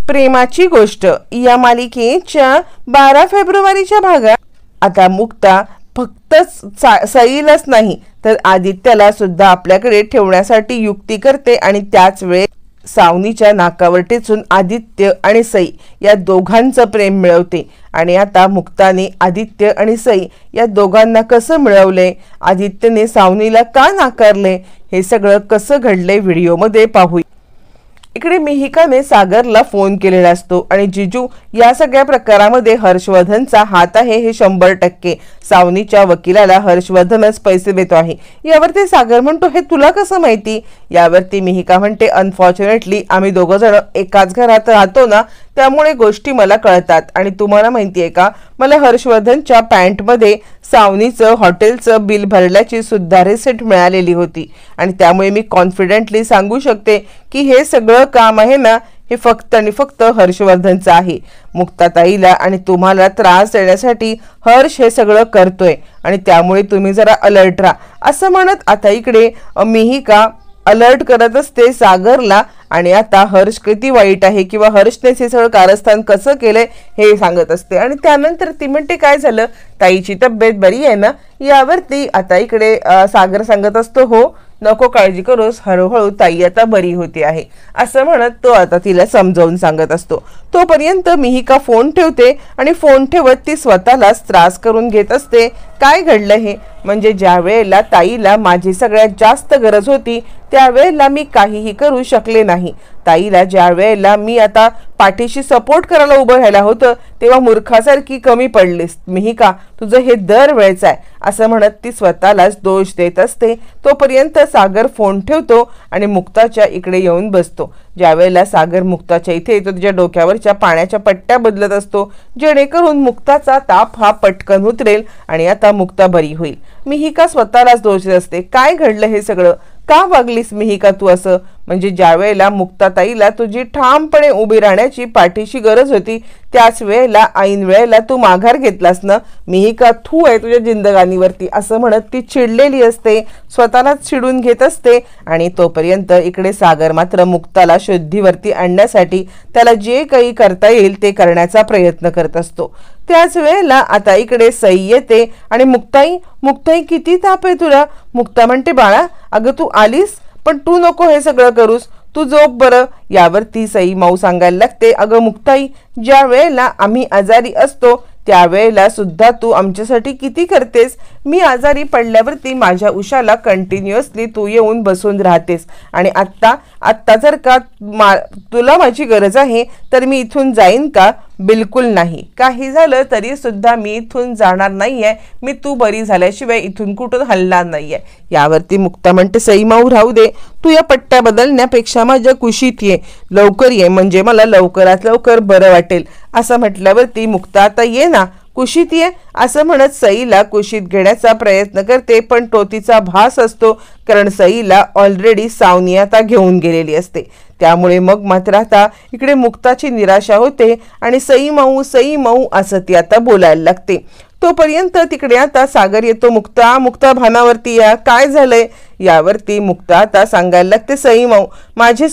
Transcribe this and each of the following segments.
प्रेमाची गोष्ट या मालिकेच्या 12 फेब्रुवारीच्या भागात आता मुक्ता फक्त सईलाच नाही तर आदित्यला सुद्धा आपल्याकडे ठेवण्यासाठी युक्ती करते आणि त्याच वेळी सावनीच्या नाकावर टेचून आदित्य आणि सई या दोघांचं प्रेम मिळवते। आणि आता मुक्ताने आदित्य आणि सई या दोघांना कसं मिळवले, आदित्यने सावनीला का नाकारले, हे सगळं कसं घडले व्हिडिओमध्ये पाहू। इकडे मिहिकाने सागरला फोन केलेला असतो आणि जिजू या सगळ्या प्रकारामध्ये हर्षवर्धनचा हात आहे हे 100%। सावनीच्या वकिलाला हर्षवर्धनच पैसे देतो आहे यावरती सागर म्हणतो हे तुला कसं माहिती। यावरती मिहिका म्हणते अनफॉर्च्युनेटली आम्ही दोघं जण एकाच घरात राहतो ना, त्यामुळे गोष्टी मला कळतात। आणि तुम्हाला माहिती आहे का, मला हर्षवर्धनच्या पॅन्टमध्ये सावनीचं हॉटेलचं बिल भरल्याची सुद्धा रिसिट मिळालेली होती आणि त्यामुळे मी कॉन्फिडेंटली सांगू शकते की हे सगळं काम आहे ना हे फक्त आणि फक्त हर्षवर्धनचं आहे। मुक्ताताईला आणि तुम्हाला त्रास देण्यासाठी हर्ष हे सगळं करतोय आणि त्यामुळे तुम्ही जरा अलर्ट राहा असं म्हणत आता इकडे मिहिका अलर्ट करत असते सागरला। आणि आता हर्ष किती वाईट आहे किंवा हर्षने हे सगळं कारस्थान कसं केलंय हे सांगत असते। आणि त्यानंतर ती म्हणते काय झालं, ताईची तब्येत बरी आहे ना। यावरती आता इकडे सागर सांगत असतो हो नको काळजी करूस, हळूहळू ताई आता बरी होती आहे असं म्हणत तो आता तिला समजावून सांगत असतो। तोपर्यंत मिहिका फोन ठेवते आणि फोन ठेवत ती स्वतःलाच त्रास करून घेत असते। काय घडलं हे, म्हणजे ज्या वेळेला ताईला माझी सगळ्यात जास्त गरज होती त्यावेळेला मी काहीही करू शकले नाही। ताईला ज्या वेळेला मी आता पाठीशी सपोर्ट करायला उभं राहिला होतं तेव्हा मूर्खासारखी कमी पडलीस मिहिका, तुझं हे दरवेळेचं आहे असं म्हणत ती स्वतःलाच दोष देत असते। तोपर्यंत सागर फोन ठेवतो आणि मुक्ताच्या इकडे येऊन बसतो। ज्या वेळेला सागर मुक्ताच्या इथे येतो तिच्या डोक्यावरच्या पाण्याच्या पट्ट्या बदलत असतो जेणेकरून मुक्ताचा ताप हा पटकन उतरेल आणि आता मुक्ता बरी होईल। मिहिका स्वतःलाच दोष देत असते, काय घडलं हे सगळं, का वागलीस मिहिका तू असं, म्हणजे ज्या वेळेला मुक्ताताईला तुझी ठामपणे उभी राहण्याची पाठीशी गरज होती त्याच वेळेला ऐन वेळेला तू माघार घेतलास ना मिहिका, थू आहे तुझ्या जिंदगानीवरती असं म्हणत ती चिडलेली असते, स्वतःलाच चिडून घेत असते। आणि तोपर्यंत इकडे सागर मात्र मुक्ताला शुद्धीवरती आणण्यासाठी त्याला जे काही करता येईल ते करण्याचा प्रयत्न करत असतो। त्याच वेळेला आता इकडे सई येते आणि मुक्ताई किती ताप आहे तुला। मुक्ता म्हणते बाळा अगं तू आलीस पण तू नको हे सगळं करूस, तू झोप बरं। यावरती सई माऊ सांगायला लागते अगं मुक्ताई ज्या वेळेला आम्ही आजारी असतो त्यावेळेला सुद्धा तू आमच्यासाठी किती करतेस, मी आजारी पडल्यावरती माझ्या उशाला कंटिन्युअसली तू येऊन बसून राहतेस आणि आत्ता जर का तुला माझी गरज आहे तर मी इथून जाईन का, बिलकुल नाही, काही झालं तरी सुद्धा मी इथून जाणार नाहीये, मी तू बरी झाल्याशिवाय इथून कुठून हलणार नाहीये। यावरती मुक्ता म्हणते सई माऊ राहू दे, तू या पट्ट्या बदलण्यापेक्षा माझ्या कुशीत ये, लवकर ये म्हणजे मला लवकरात लवकर बरं वाटेल असं म्हटल्यावरती मुक्ता आता ये ना कुशीत ये असं म्हणत सईला कुशीत घेण्याचा प्रयत्न करते पण तो तिचा भास असतो कारण सईला ऑलरेडी सावनी आता घेऊन गेलेली असते। त्यामुळे मग मात्र आता इकडे मुक्ताची निराशा होते आणि सई माऊ असं ती आता बोलायला लागते। तोपर्यंत तिकडे आता सागर येतो, मुक्ता भानावरती या, काय झालंय। यावरती मुक्ता आता सांगायला लागते माझी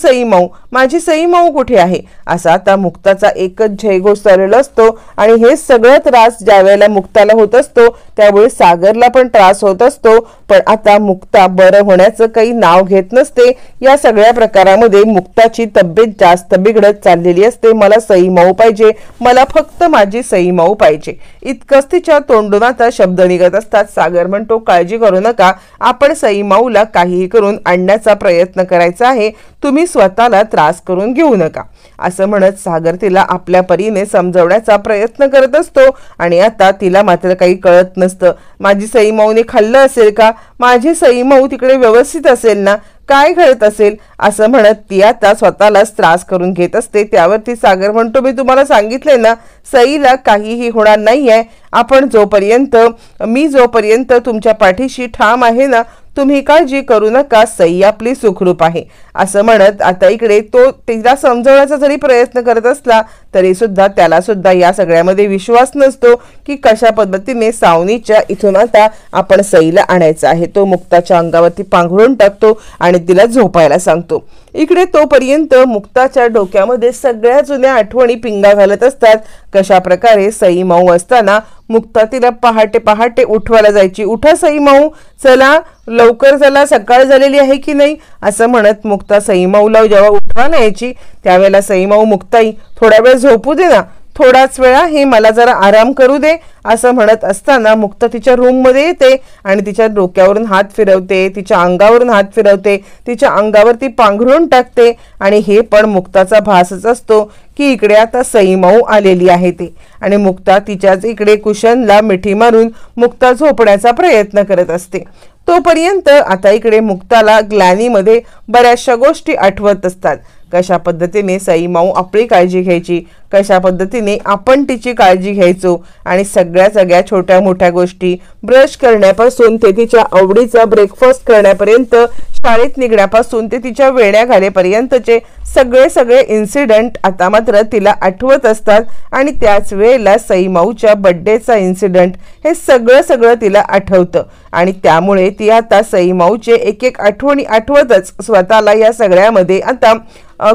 सई माऊ कुठे आहे असा आता मुक्ताचा एकच जयघोष चाललेला असतो। आणि हे सगळं त्रास ज्या वेळेला मुक्ताला होत असतो त्यामुळे सागरला पण त्रास होत असतो पण आता मुक्ता बरं होण्याचं काही नाव घेत नसते। या सगळ्या प्रकारामध्ये मुक्ताची तब्येत जास्त बिघडत चाललेली असते, मला सई माऊ पाहिजे, मला फक्त माझी सई माऊ पाहिजे इतकंच तिच्या तोंडून आता शब्द निघत असतात। सागर म्हणतो काळजी करू नका, आपण सई माऊला काहीही करून आणण्याचा प्रयत्न करायचा आहे, तुम्ही स्वतःला त्रास करून घेऊ नका असं म्हणत सागर तिला आपल्या परीने समजवण्याचा प्रयत्न करत असतो। आणि आता तिला मात्र काही कळत नसतं, माझी सई माऊने खाल्लं असेल का, माझी सई माऊ तिकडे व्यवस्थित असेल ना, काय घडत असेल असं म्हणत ती आता स्वतःलाच त्रास करून घेत असते। त्यावरती सागर म्हणतो मी तुम्हाला सांगितले ना सईला काहीही होणार नाहीये, आपण जोपर्यंत तुमच्या पाठीशी ठाम आहे ना तुम्ही काळजी करू नका, सई आपली सुखरूप आहे असं म्हणत आता इकडे तो तिला समजवण्याचा जरी प्रयत्न करत असला तरी सुद्धा त्याला सुद्धा या सगळ्यामध्ये विश्वास नसतो की कशा पद्धतीने सावनीच्या इथून आता आपण सईला आणायचं आहे। तो मुक्ताच्या अंगावरती पांघरून टाकतो आणि तिला झोपायला सांगतो। इकडे तोपर्यंत मुक्ताच्या डोक्यामध्ये सगळ्या जुन्या आठवणी पिंगा घालत असतात। कशा प्रकारे सई माऊ असताना मुक्ता तिला पहाटे पहाटे उठवायला जायची, उठा सई माऊ, चला लवकर चला, सकाळ झालेली आहे की नाही असं म्हणत मुक्ता सई माऊला जेव्हा उठवायला यायची त्यावेळेला सई माऊ, मुक्ताई थोडा वेळ झोपू दे ना, थोडाच वेळा हे मला जरा आराम करू दे असं म्हणत असताना मुक्ता तिच्या रूम मध्ये येते आणि तिच्या डोक्यावरून हात फिरवते, तिच्या अंगावरून हात फिरवते, तिच्या अंगावरती पांघरून टाकते आणि हे पण मुक्ताचा भासच असतो की इकडे आता सई माऊ आलेली आहे ते। आणि मुक्ता तिच्याच इकडे कुशनला मिठी मारून मुक्ता झोपण्याचा प्रयत्न करत असते। तोपर्यंत आता इकडे मुक्ताला ग्लानीमध्ये बऱ्याचशा गोष्टी आठवत असतात। कशा पद्धतीने सई माऊ आपली काळजी घ्यायची, कशा पद्धतीने आपण तिची काळजी घ्यायचो आणि सगळ्या छोट्या मोठ्या गोष्टी, ब्रश करण्यापासून ते तिच्या आवडीचा ब्रेकफास्ट करण्यापर्यंत, शाळेत निघण्यापासून ते तिच्या वेण्या घालेपर्यंतचे सगळे इन्सिडेंट आता मात्र तिला आठवत असतात। आणि त्याच वेळेला सई माऊच्या बर्थडेचा इन्सिडेंट हे सगळं तिला आठवतं आणि त्यामुळे ती आता सई माऊचे एक आठवणी आठवतच स्वतःला या सगळ्यामध्ये आता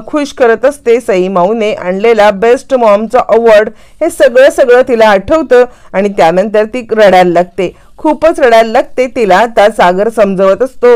खुश करत असते। सई माऊने आणलेला बेस्ट मॉमचा अवॉर्ड हे सगळं तिला आठवतं आणि त्यानंतर ती रडायला लागते, खूपच रडायला लागते। तिला आता सागर समजवत असतो,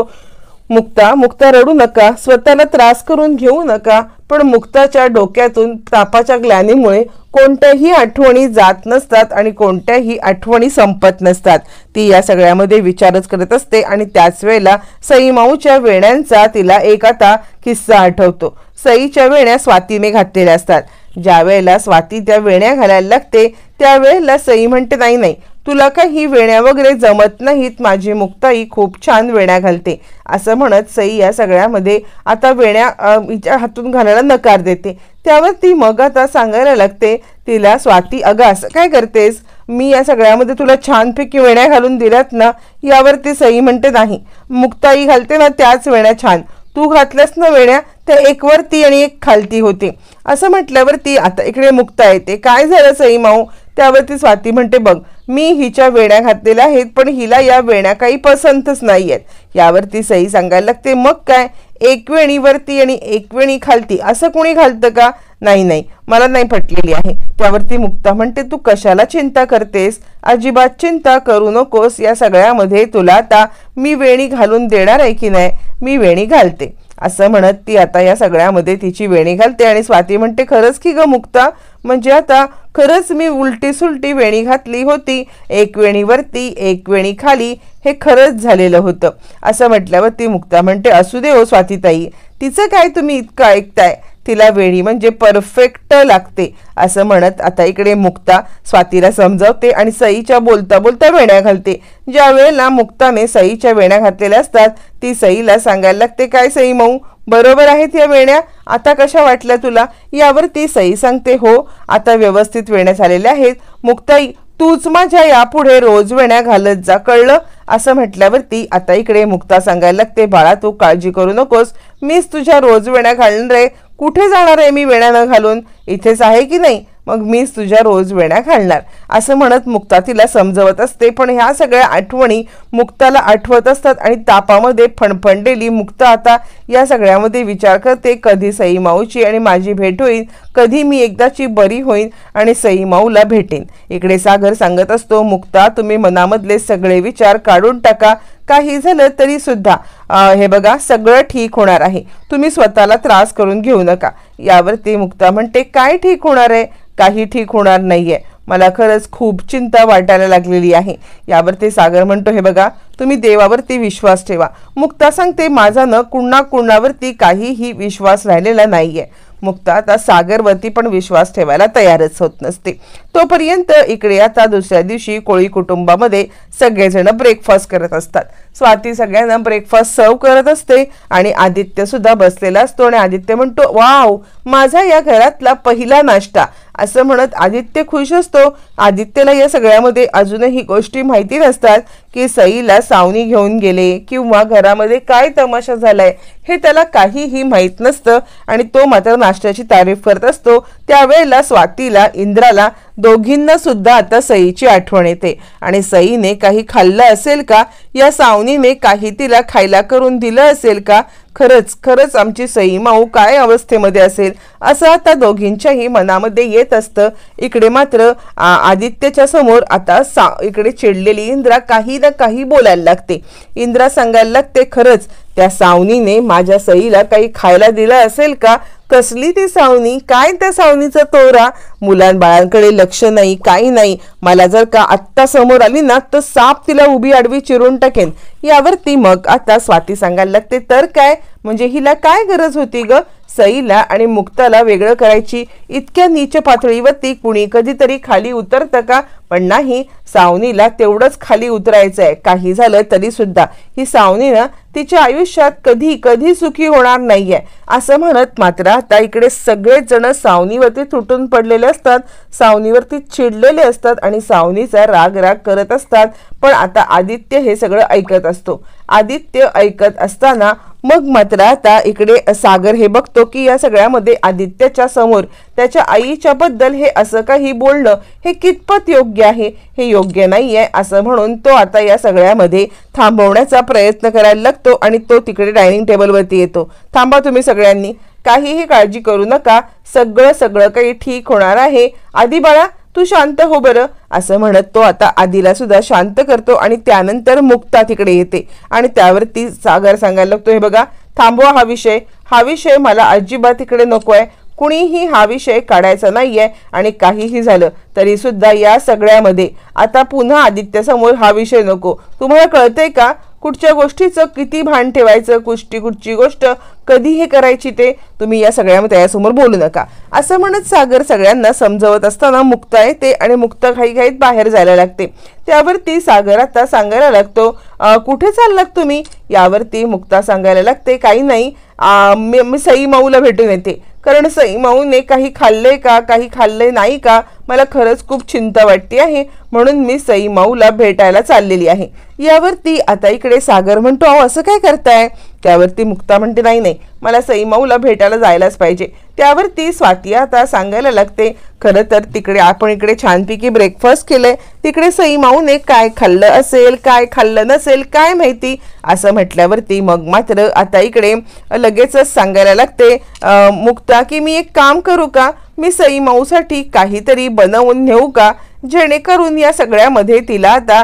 मुक्ता रडू नका, स्वतःला त्रास करून घेऊ नका। पण मुक्ताच्या डोक्यातून तापाच्या ग्लानीमुळे कोणत्याही आठवणी जात नसतात आणि कोणत्याही आठवणी संपत नसतात। ती या सगळ्यामध्ये विचारच करत असते आणि त्याच वेळेला सई माऊच्या वेण्यांचा तिला एक आता किस्सा आठवतो। सईच्या वेण्या स्वातीने घातलेल्या असतात। ज्या वेळेला स्वाती त्या वेण्या घालायला लागते त्यावेळेला सई म्हणते, नाही तुला काही वेण्या वगैरे जमत नाहीत, माझी मुक्ताई खूप छान वेण्या घालते असं म्हणत सई या सगळ्यामध्ये आता वेण्या हिच्या हातून घालायला नकार देते। त्यावर ती मग आता सांगायला लागते तिला, स्वाती अगं असं काय करतेस, मी या सगळ्यामध्ये तुला छानपैकी वेण्या घालून दिल्यात ना। यावरती सई म्हणते, नाही मुक्ताई घालते ना त्याच वेण्या छान, तू घातल्यास ना वेण्या त्या एक वरती आणि एक खालती होती असं म्हटल्यावरती आता इकडे मुक्ता येते, काय झालं सई माऊ। त्यावरती स्वाती म्हणते, बघ मी हिच्या वेण्या घातलेल्या आहेत पण हिला या वेण्या काही पसंतच नाही आहेत। यावरती सई सांगायला लागते, मग काय एक वेणी वरती आणि एक वेणी खालती असं कोणी घालतं का, नाही मला नाही पटलेली आहे। त्यावरती मुक्ता म्हणते, तू कशाला चिंता करतेस, अजिबात चिंता करू नकोस, या सगळ्यामध्ये तुला आता मी वेणी घालून देणार आहे की नाही, मी वेणी घालते असं म्हणत ती आता या सगळ्यामध्ये तिची वेणी घालते। आणि स्वाती म्हणते, खरंच की ग मुक्ता, म्हणजे आता खरंच मी उलटी सुलटी वेणी घातली होती, एक वेणी वरती एक वेणी खाली, हे खरंच झालेलं होतं असं म्हटल्यावर ती मुक्ता म्हणते, असू दे हो स्वातीताई, तिचं काय तुम्ही इतकं ऐकताय, तिला वेणी म्हणजे परफेक्ट लागते असं म्हणत आता इकडे मुक्ता स्वातीला समजावते आणि सईच्या बोलता वेण्या घालते। ज्या वेळेला मुक्ताने सईच्या वेण्या घातलेल्या असतात ती सईला सांगायला लागते, काय सई माऊ बरोबर आहेत या वेण्या, आता कशा वाटल्या तुला। यावरती सई सांगते, हो आता व्यवस्थित वेण्या झालेल्या आहेत, मुक्ताई तूच माझ्या यापुढे रोज वेण्या घालत जा, कळलं असं म्हटल्यावरती आता इकडे मुक्ता सांगायला लागते, बाळा तू काळजी करू नकोस, मीच तुझ्या रोज वेण्या घालणार आहे, कुठे जाणार आहे मी वेण्या न घालून, इथेच आहे की नाही, मग मीच तुझ्या रोज वेण्या घालणार असं म्हणत मुक्ता तिला समजवत असते। पण ह्या सगळ्या आठवणी मुक्ताला आठवत असतात आणि तापामध्ये फणफणलेली मुक्ता आता या सगळ्यामध्ये विचार करते, कधी सई माऊची आणि माझी भेट होईल, कधी मी एकदाची बरी होईन आणि सई माऊला भेटेन। इकडे सागर सांगत असतो, मुक्ता तुम्ही मनामधले सगळे विचार काढून टाका, काही झालं तरी सुद्धा हे बघा सगळं ठीक होणार आहे, तुम्ही स्वतःला त्रास करून घेऊ नका। यावरती मुक्ता म्हणते, काय ठीक होणार आहे, काही ठीक होणार नाहीये, मला खरंच खूप चिंता वाटायला लागलेली आहे। यावरती सागर म्हणतो, हे बघा तुम्ही देवावरती विश्वास ठेवा। मुक्ता सांगते, माझा न कुणावरती काहीही विश्वास राहिलेला नाहीये। मुक्ता आता सागरवरती पण विश्वास ठेवायला तयारच होत नसते। तोपर्यंत इकडे आता दुसऱ्या दिवशी कोळी कुटुंबामध्ये सगळेजण ब्रेकफास्ट करत असतात। स्वाती सगळ्यांना ब्रेकफास्ट सर्व करत असते आणि आदित्य सुद्धा बसलेला असतो आणि आदित्य म्हणतो, वाव माझा या घरातला पहिला नाश्ता असं म्हणत आदित्य खुश असतो. आदित्यला या सगळ्यामध्ये अजूनही गोष्टी माहिती नसतात की सईला सावनी घेऊन गेले किंवा घरामध्ये काय तमाशा झालाय हे त्याला काहीही माहीत नसतं आणि तो मात्र नाश्त्याची तारीफ करत असतो. त्यावेळेला स्वातीला, इंद्राला दोघींना सुद्धा आता सईची आठवण येते आणि सईने काही खाल्लं असेल का, या सावनीने काही तिला खायला करून दिलं असेल का, खरंच आमची सई माऊ काय अवस्थेमध्ये असेल असं आता दोघींच्याही मनामध्ये येत असतं. इकडे मात्र आदित्यच्या समोर आता इकडे चिडलेली इंद्रा काही ना काही बोलायला लागते. इंद्रा सांगायला लागते, खरंच त्या सावनीने माझ्या सईला काही खायला दिलं असेल का, कसली ती सावनी, काय त्या सावनीचा तोरा, मुलांबाळांकडे लक्ष नाही, काही नाही, मला जर का आत्ता समोर आली ना तर साप तिला उभी आडवी चिरून टाकेन. यावरती मग आता स्वाती सांगायला लागते, तर काय म्हणजे हिला काय गरज होती ग सईला आणि मुक्ताला वेगळं करायची, इतक्या नीच पातळीवरती कुणी कधीतरी खाली उतरतं का, पण नाही, सावनीला तेवढंच खाली उतरायचंय. काही झालं तरी सुद्धा ही सावनी ना तिच्या आयुष्यात कधी कधी सुखी होणार नाहीये असं म्हणत मात्र आता इकडे सगळेच जण सावनीवरती तुटून पडलेले असतात, सावनीवरती चिडलेले असतात आणि सावनीचा राग करत असतात. पण आता आदित्य हे सगळं ऐकत असतो. आदित्य ऐकत असताना मग मात्र आता इकडे सागर हे बघतो की या सगळ्यामध्ये आदित्यच्या समोर त्याच्या आईच्या बद्दल हे असं काही बोलणं हे कितपत योग्य आहे, हे योग्य नाहीये असं म्हणून तो आता या सगळ्यामध्ये थांबवण्याचा प्रयत्न करायला लागतो आणि तो तिकडे डायनिंग टेबलवरती येतो. थांबा तुम्ही सगळ्यांनी, काहीही काळजी करू नका, सगळं काही ठीक होणार आहे. आधी बाळा तू शांत हो बरं असं म्हणत तो आता आदिला सुद्धा शांत करतो आणि त्यानंतर मुक्ता तिकडे येते आणि त्यावरती सागर सांगायला लागतो, हे बघा थांबवा हा विषय मला अजिबात इकडे नकोय, कुणीही हा विषय काढायचा नाहीये आणि काहीही झालं तरी सुद्धा या सगळ्यामध्ये आता पुन्हा आदित्य समोर हा विषय नको. तुम्हाला कळतंय का कुठच्या गोष्टीचं किती भान ठेवायचं, कुठची गोष्ट कधी हे करायची ते तुम्ही या सगळ्यामध्ये त्यासमोर बोलू नका असं म्हणत सागर सगळ्यांना समजवत असताना मुक्ता येते आणि मुक्ता घाईघाईत बाहेर जायला लागते. त्यावरती सागर आता सांगायला लागतो, कुठे चाललात तुम्ही. यावरती मुक्ता सांगायला लागते, काही नाही, मी सई माऊला भेटून येते, कारण सई माऊने काही खाल्लंय का, काही खाल्लंय नाही का, मला खरंच खूप चिंता वाटते आहे, म्हणून मी सई माऊला भेटायला चाललेली आहे. यावरती आता इकडे सागर म्हणतो, अहो असं काय करताय. त्यावरती मुक्ता म्हणते, नाही मला सई माऊला भेटायला जायलाच पाहिजे. त्यावरती स्वाती आता सांगायला लागते, खरं तर तिकडे आपण इकडे छानपैकी ब्रेकफास्ट केलंय, तिकडे सई माऊने काय खाल्लं असेल काय खाल्लं नसेल काय माहिती असं म्हटल्यावरती मग मात्र आता इकडे लगेचच सांगायला लागते मुक्ता की मी एक काम करू का, मी सई माऊसाठी काहीतरी बनवून नेऊ का, जेणेकरून या सगळ्यामध्ये तिला आता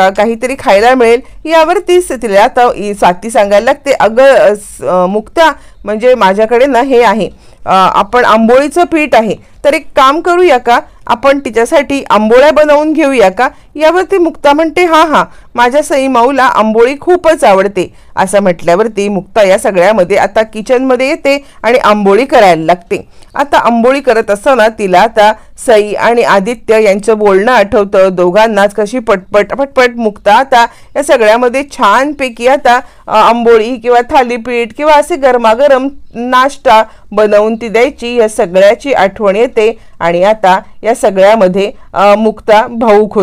काहीतरी खायला मिळेल. यावरती तिला आता स्वाती सांगायला लागते, अगं मुक्ता म्हणजे माझ्याकडे ना हे आहे, आपण आंबोळीचं पीठ आहे, तर एक काम करूया का, आपण तिच्यासाठी आंबोळ्या बनवून घेऊया का. यावरती मुक्ता म्हणते, हा माझ्या सई माऊला आंबोळी खूपच आवडते असं म्हटल्यावरती मुक्ता या सगळ्यामध्ये आता किचनमध्ये येते आणि आंबोळी करायला लागते. आता आंबोळी करत असताना तिला आता सई आणि आदित्य यांचं बोलणं आठवतं. दोघांनाच कशी पटपट मुक्ता आता या सगळ्यामध्ये छानपैकी आता आंबोळी किंवा थालीपीठ किंवा असे गरमागरम नाश्ता बनवून ती द्यायची, या सगळ्याची आठवण येते आणि आता या सगळ्यामध्ये मुक्ता भावूक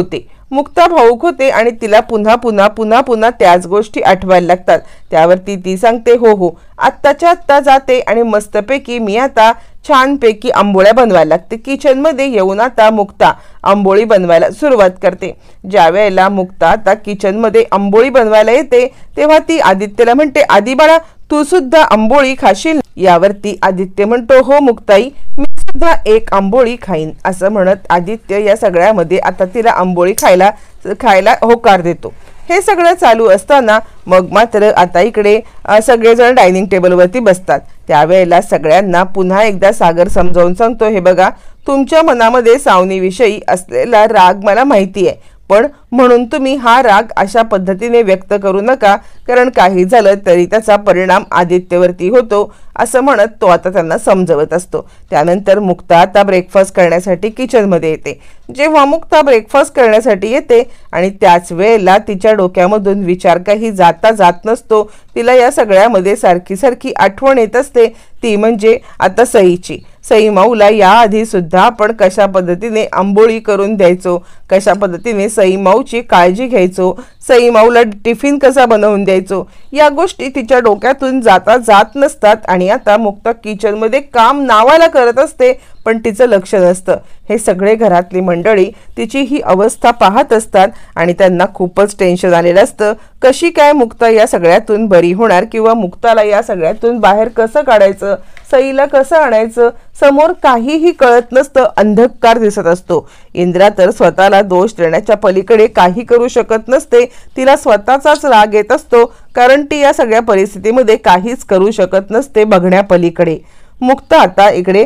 होते आणि तिला पुन्हा त्याच गोष्टी आठवायला लागतात. त्यावरती ती सांगते, हो आत्ताच्या आत्ता जाते आणि मस्तपैकी मी आता छानपैकी आंबोळ्या बनवायला लागते. किचनमध्ये येऊन आता मुक्ता आंबोळी बनवायला सुरुवात करते. ज्या वेळेला मुक्ता आता किचनमध्ये आंबोळी बनवायला येते तेव्हा ती आदित्यला म्हणते, आधी बाळा तू सुद्धा आंबोळी खाशील. यावरती आदित्य म्हणतो, हो मुक्ताई मी सुद्धा एक आंबोळी खाईन असं म्हणत आदित्य या सगळ्यामध्ये आता तिला आंबोळी खायला होकार देतो. हे सगळं चालू असताना मग मात्र आता इकडे सगळेजण डायनिंग टेबलवरती बसतात. त्यावेळेला सगळ्यांना पुन्हा एकदा सागर समजावून सांगतो, हे बघा तुमच्या मनामध्ये सावनीविषयी असलेला राग मला माहिती आहे, पण म्हणून तुम्ही हा राग अशा पद्धतीने व्यक्त करू नका, कारण काही झालं तरी त्याचा परिणाम आदित्यवरती होतो असं म्हणत तो आता त्यांना समजवत असतो. त्यानंतर मुक्ता आता ब्रेकफास्ट करण्यासाठी किचनमध्ये येते. जेव्हा मुक्ता ब्रेकफास्ट करण्यासाठी येते आणि त्याच वेळेला तिच्या डोक्यामधून विचार काही जात नसतो, तिला या सगळ्यामध्ये सारखी आठवण येत असते, ती म्हणजे आता सईची. सई माऊला याआधी सुद्धा आपण कशा पद्धतीने आंबोळी करून द्यायचो, कशा पद्धतीने सई माऊची काळजी घ्यायचो, सई माऊला टिफिन कसा बनवून द्यायचो, या गोष्टी तिच्या डोक्यातून जात नसतात आणि आता मुक्ता किचनमध्ये काम नावाला करत असते पण तिचं लक्ष नसतं। हे सगळे घरातली मंडळी तिची ही अवस्था पाहत असतात आणि त्यांना खूपच टेन्शन आलेलं असतं। कशी काय मुक्ता या सगळ्यातून बरी होणार किंवा मुक्ताला या सगळ्यातून बाहेर कसं काढायचं, सईला कसं आणायचं, समोर काहीही कळत नसतं, अंधकार दिसत असतो। इंद्रा तर स्वतःला दोष देण्याच्या पलीकडे काही करू शकत नसते, तिला स्वतःचाच राग येत असतो कारण ती या सगळ्या परिस्थितीमध्ये काहीच करू शकत नसते बघण्यापलीकडे। मुक्ता आता इकडे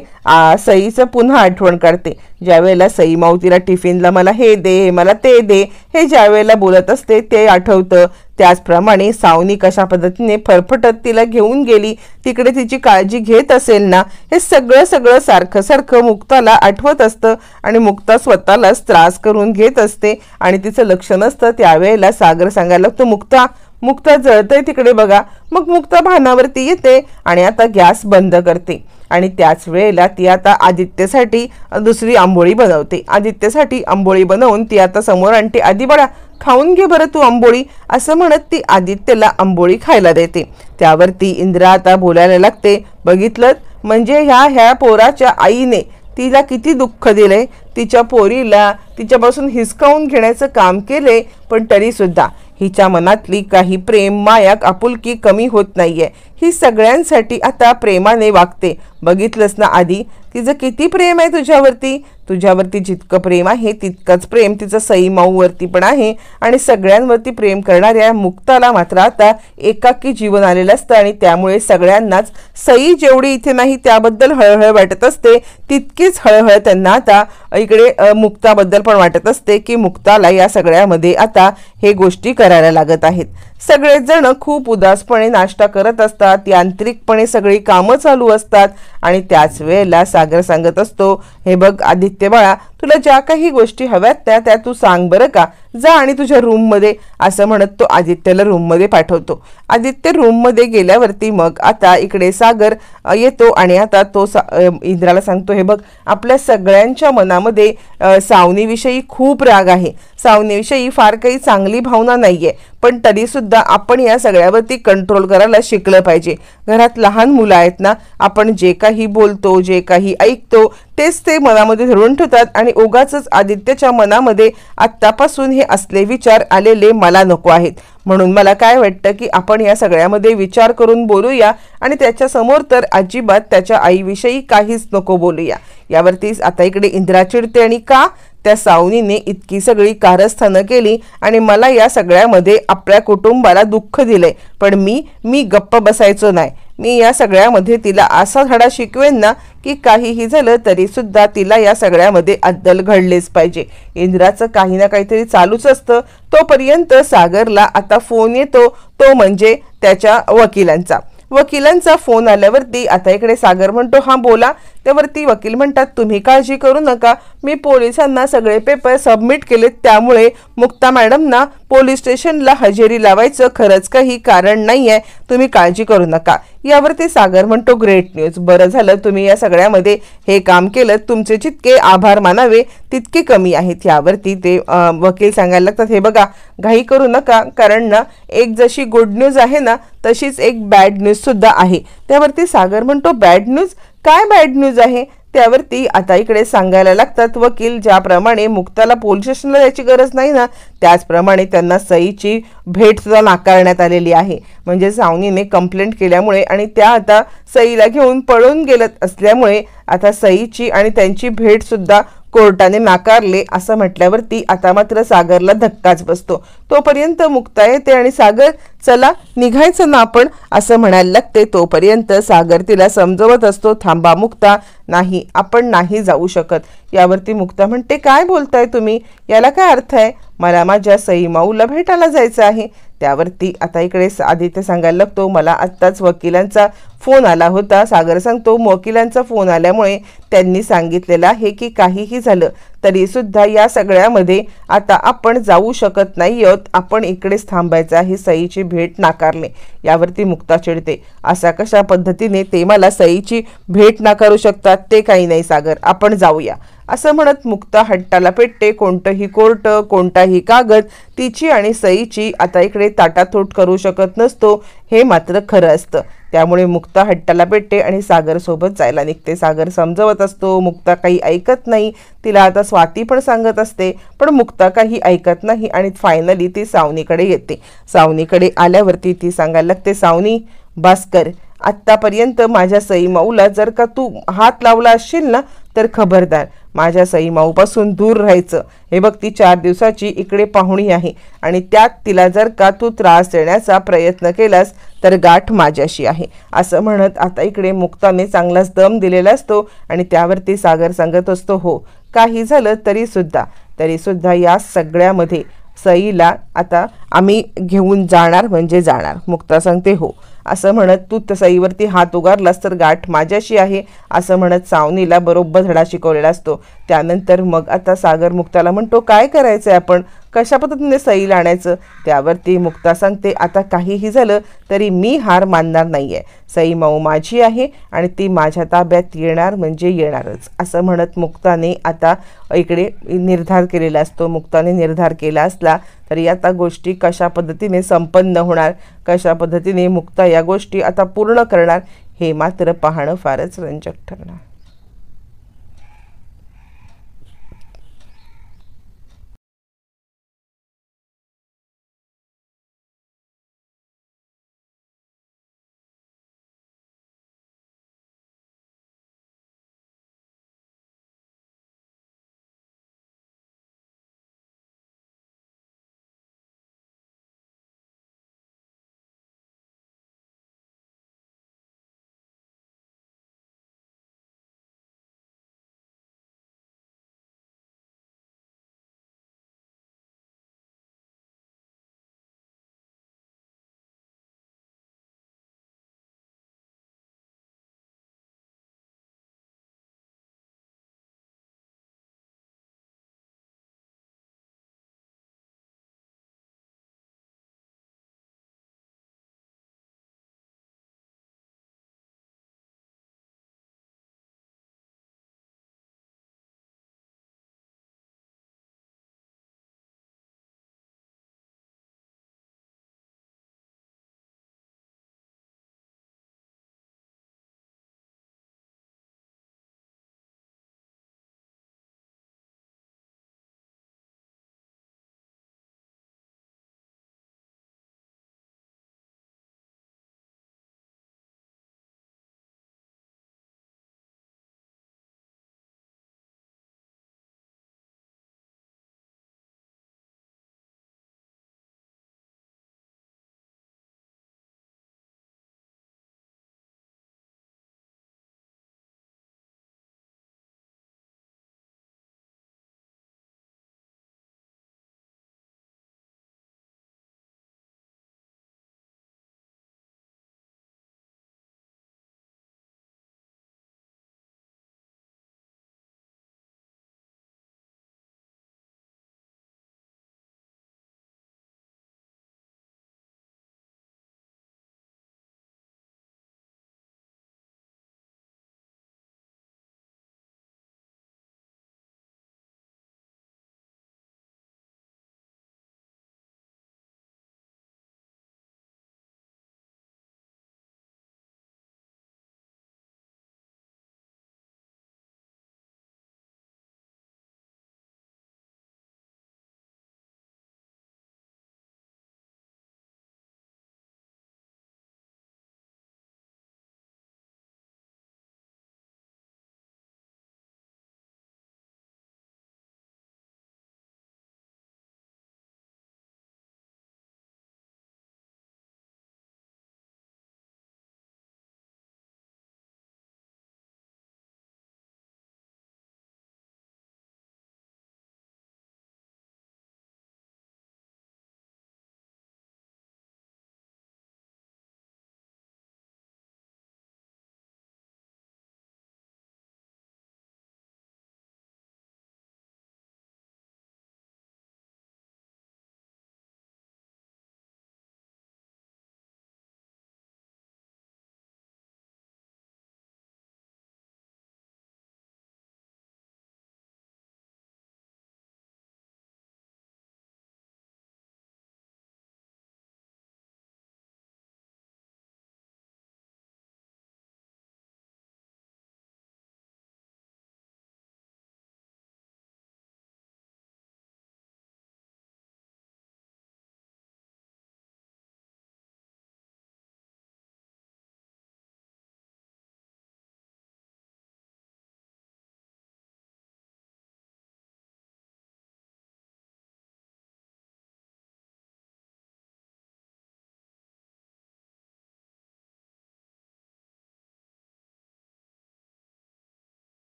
सईचं पुन्हा आठवण करते। ज्यावेळेला सई माऊ तिला टिफिनला मला हे दे मला ते दे हे ज्यावेळेला बोलत असते ते आठवतं। त्याचप्रमाणे सावनी कशा पद्धतीने फरफटत तिला घेऊन गेली, तिकडे तिची काळजी घेत असेल ना, हे सगळं सारखं मुक्ताला आठवत असतं आणि मुक्ता स्वतःलाच त्रास करून घेत असते आणि तिचं लक्ष नसतं। त्यावेळेला सागर सांगायला लागतो, मुक्ता जळतंय तिकडे बघा। मग मुक्ता भानावरती येते आणि आता गॅस बंद करते आणि त्याच वेळेला ती आता आदित्यसाठी दुसरी आंबोळी बनवते। आदित्यसाठी आंबोळी बनवून ती आता समोर आणते। आधी बळा खाऊन घे बरं तू आंबोळी, असं म्हणत ती आदित्यला आंबोळी खायला देते। त्यावरती इंद्रा आता बोलायला लागते, बघितलं म्हणजे ह्या पोराच्या आईने तिला किती दुःख दिले, तिच्या पोरीला तिच्यापासून हिसकावून घेण्याचं काम केले, पण तरी सुद्धा हिच्या मनातली काही प्रेम माया आपुलकी कमी होत नाहीये। ही सगळ्यांसाठी आता प्रेमाने वागते। बघितलंस ना आधी तिचं किती प्रेम आहे तुझ्यावरती जितकं प्रेम आहे तितकंच प्रेम तिचं सई माऊवरती पण आहे आणि सगळ्यांवरती प्रेम करणाऱ्या मुक्ताला मात्र आता एकाकी जीवन आलेलं असतं आणि त्यामुळे सगळ्यांनाच सई जेवढी इथे नाही त्याबद्दल हळहळ वाटत असते, तितकीच हळहळ त्यांना आता इकडे मुक्ताबद्दल पण वाटत असते की मुक्ताला या सगळ्यामध्ये आता हे गोष्टी करायला लागत आहेत। सगळेच जण खूप उदासपणे नाश्ता करत असतात, यांत्रिकपणे सगळी कामं चालू असतात आणि त्याच वेळेला सागर सांगत असतो, हे बघ आदित्य बाळा, तुला ज्या काही गोष्टी हव्यात त्या तू सांग बरं का, जा आणि तुझ्या रूम मध्ये, असं म्हणत तो आदित्यला रूम मध्ये पाठवतो। आदित्य रूम मध्ये गेल्यावरती मग आता इकडे सागर येतो आणि आता तो इंद्राला सांगतो, हे बघ आपल्या सगळ्यांच्या मनामध्ये सावनीविषयी खूप राग आहे, सावनीविषयी फार काही चांगली भावना नाहीये, पण तरी सुद्धा आपण या सगळ्यावरती कंट्रोल करायला शिकलं पाहिजे। घरात लहान मुलं आहेत ना, आपण जे काही बोलतो जे काही ऐकतो तेच ते मनामध्ये धरून ठेवतात आणि उगाचच आदित्यच्या मनामध्ये आत्तापासून हे असले विचार आलेले मला नको आहेत। म्हणून मला काय वाटतं की आपण या सगळ्यामध्ये विचार करून बोलूया आणि त्याच्या समोर तर अजिबात त्याच्या आईविषयी काहीच नको बोलूया। यावरतीच आता इकडे इंद्रा चिडते आणि का त्या सावनीने इतकी सगळी कारस्थानं केली आणि मला या सगळ्यामध्ये आपल्या कुटुंबाला दुःख दिले, पण मी गप्प बसायचो नाही। मी या सगळ्यामध्ये तिला असा धडा शिकवेन ना की काहीही झालं तरी सुद्धा तिला या सगळ्यामध्ये अद्दल घडलेच पाहिजे। इंद्राचं काही ना काहीतरी चालूच असतं। तोपर्यंत सागरला आता फोन येतो, तो म्हणजे त्याच्या वकिलांचा फोन आल्यावरती आता इकडे सागर म्हणतो, हा बोला। त्यावरती वकील म्हणतात, तुम्ही काळजी करू नका, मी पोलिसांना सगळे पेपर सबमिट केलेत, त्यामुळे मुक्ता मॅडमना पोलीस स्टेशनला हजेरी लावायचं खरंच काही कारण नाहीये, तुम्ही काळजी करू नका। यावरती सागर म्हणतो, ग्रेट न्यूज, बरं झालं तुम्ही या सगळ्यामध्ये हे काम केलं, तुमचे जितके आभार मानावे तितके कमी आहेत। यावरती ते वकील सांगायला लागतात, हे बघा घाई करू नका, कारण ना एक जशी गुड न्यूज आहे ना तशीच एक बॅड न्यूज सुद्धा आहे। त्यावरती सागर म्हणतो, बॅड न्यूज, काय बॅड न्यूज आहे? त्यावरती आता इकडे सांगायला लागतात वकील, ज्याप्रमाणे मुक्ताला पोलीस स्टेशनला जायची गरज नाही ना, त्याचप्रमाणे त्यांना सईची भेट सुद्धा नाकारण्यात आलेली आहे। म्हणजे सावनीने कंप्लेंट केल्यामुळे आणि त्या आता सईला घेऊन पळून गेलत असल्यामुळे आता सईची आणि त्यांची भेट सुद्धा कोर्टाने नाकारले, असं म्हटल्यावरती आता मात्र सागरला धक्काच बसतो। तोपर्यंत मुक्ता येते आणि सागर चला निघायचं ना आपण, असं म्हणायला लागते। तोपर्यंत सागर तिला समजवत असतो, थांबा मुक्ता, नाही आपण नाही जाऊ शकत। यावरती मुक्ता म्हणते, काय बोलताय तुम्ही, याला काय अर्थ आहे? मला माझ्या सई माऊला भेटायला जायचं आहे, त्यावरती आता इकडे आदित्य सांगायला लागतो, मला आत्ताच वकिलांचा फोन आला होता. सागर सांगतो, वकिलांचा फोन आल्यामुळे त्यांनी सांगितलेलं आहे की काहीही झालं तरी सुद्धा या सगळ्यामध्ये आता आपण जाऊ शकत नाही आहोत, आपण इकडेच थांबायचं आहे. सईची भेट नाकारले. यावरती मुक्ता चिडते, असा कशा पद्धतीने ते मला सईची भेट नाकारू शकतात? ते काही नाही सागर, आपण जाऊया असं म्हणत मुक्ता हट्टाला पेटते. कोणतंही कोर्ट, कोणताही कागद तिची आणि सईची आता इकडे ताटातूट करू शकत नसतो, हे मात्र खरं असतं. त्यामुळे मुक्ता हट्टाला पेटते आणि सागर सोबत जायला निघते. सागर समजवत असतो, मुक्ता काही ऐकत नाही. तिला आता स्वाती पण सांगत असते, पण मुक्ता काही ऐकत नाही आणि फायनली ती सावनीकडे येते. सावनीकडे आल्यावरती ती सांगायला लागते, सावनी भास्कर, आत्तापर्यंत माझ्या सई माऊला जर का तू हात लावला असशील ना तर खबरदार, माझ्या सई माऊपासून दूर राहायचं. हे बघ, ती 4 दिवसाची इकडे पाहुणी आहे आणि त्यात तिला जर का तू त्रास देण्याचा प्रयत्न केलास तर गाठ माझ्याशी आहे असं म्हणत आता इकडे मुक्ताने चांगलाच दम दिलेला असतो. आणि त्यावरती सागर सांगत असतो, हो काही झालं तरी सुद्धा या सगळ्यामध्ये सईला आता आम्ही घेऊन जाणार म्हणजे जाणार. मुक्ता सांगते, हो असं म्हणत तू सईवरती हात उगारलास तर गाठ माझ्याशी आहे असं म्हणत सावनीला बरोबर धडा शिकवलेला असतो. त्यानंतर मग आता सागर मुक्ताला म्हणतो, काय करायचं आहे आपण, कशा पद्धतीने सईला आणायचं? त्यावरती मुक्ता सांगते, आता काहीही झालं तरी मी हार मानणार नाही आहे. सई माऊ माझी आहे आणि ती माझ्या ताब्यात येणार म्हणजे येणारच असं म्हणत मुक्ताने आता इकडे निर्धार केलेला असतो. मुक्ताने निर्धार केला असला तरी आता गोष्टी कशा पद्धतीने संपन्न होणार, कशा पद्धतीने मुक्ता या गोष्टी आता पूर्ण करणार, हे मात्र पाहणं फारच रंजक ठरणार.